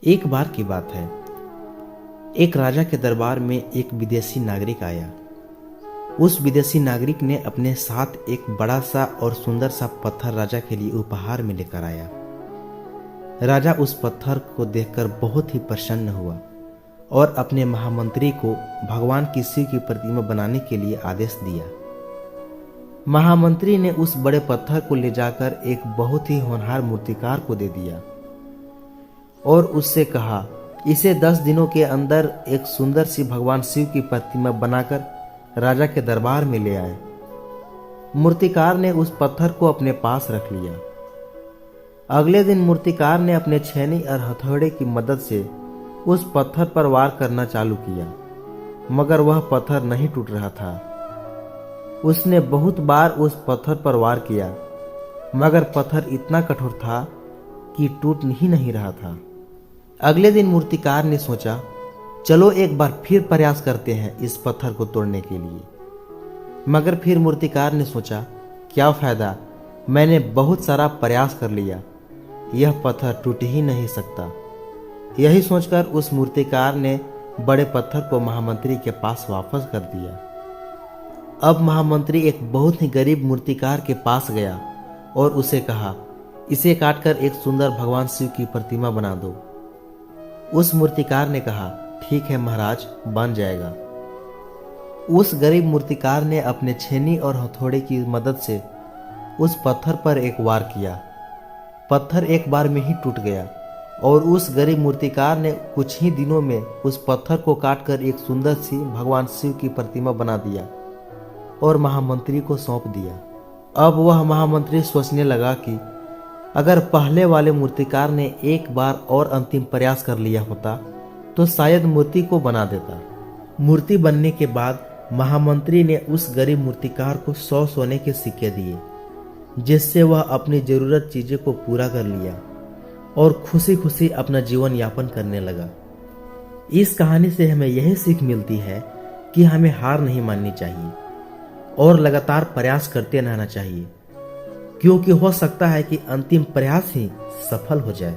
एक बार की बात है। एक राजा के दरबार में एक विदेशी नागरिक आया। उस विदेशी नागरिक ने अपने साथ एक बड़ा सा और सुंदर सा पत्थर राजा के लिए उपहार में लेकर आया। राजा उस पत्थर को देखकर बहुत ही प्रसन्न हुआ और अपने महामंत्री को भगवान की शिव की प्रतिमा बनाने के लिए आदेश दिया। महामंत्री ने उस बड़े पत्थर को ले जाकर एक बहुत ही होनहार मूर्तिकार को दे दिया और उससे कहा, इसे 10 दिनों के अंदर एक सुंदर सी भगवान शिव की प्रतिमा बनाकर राजा के दरबार में ले आए। मूर्तिकार ने उस पत्थर को अपने पास रख लिया। अगले दिन मूर्तिकार ने अपने छेनी और हथौड़े की मदद से उस पत्थर पर वार करना चालू किया, मगर वह पत्थर नहीं टूट रहा था। उसने बहुत बार उस पत्थर पर वार किया, मगर पत्थर इतना कठोर था कि टूट ही नहीं रहा था। अगले दिन मूर्तिकार ने सोचा, चलो एक बार फिर प्रयास करते हैं इस पत्थर को तोड़ने के लिए। मगर फिर मूर्तिकार ने सोचा, क्या फायदा, मैंने बहुत सारा प्रयास कर लिया, यह पत्थर टूट ही नहीं सकता। यही सोचकर उस मूर्तिकार ने बड़े पत्थर को महामंत्री के पास वापस कर दिया। अब महामंत्री एक बहुत ही गरीब मूर्तिकार के पास गया और उसे कहा, इसे काटकर एक सुंदर भगवान शिव की प्रतिमा बना दो। उस मूर्तिकार ने कहा, ठीक है महाराज, बन जाएगा। उस गरीब मूर्तिकार ने अपने छेनी और हथौड़े की मदद से उस पत्थर पर एक वार किया। पत्थर एक बार में ही टूट गया और उस गरीब मूर्तिकार ने कुछ ही दिनों में उस पत्थर को काटकर एक सुंदर सी भगवान शिव की प्रतिमा बना दिया और महामंत्री को सौंप दिया। अब वह महामंत्री सोचने लगा कि अगर पहले वाले मूर्तिकार ने एक बार और अंतिम प्रयास कर लिया होता तो शायद मूर्ति को बना देता। मूर्ति बनने के बाद महामंत्री ने उस गरीब मूर्तिकार को 100 सोने के सिक्के दिए, जिससे वह अपनी जरूरत चीजें को पूरा कर लिया और खुशी खुशी अपना जीवन यापन करने लगा। इस कहानी से हमें यही सीख मिलती है कि हमें हार नहीं माननी चाहिए और लगातार प्रयास करते रहना चाहिए, क्योंकि हो सकता है कि अंतिम प्रयास ही सफल हो जाए।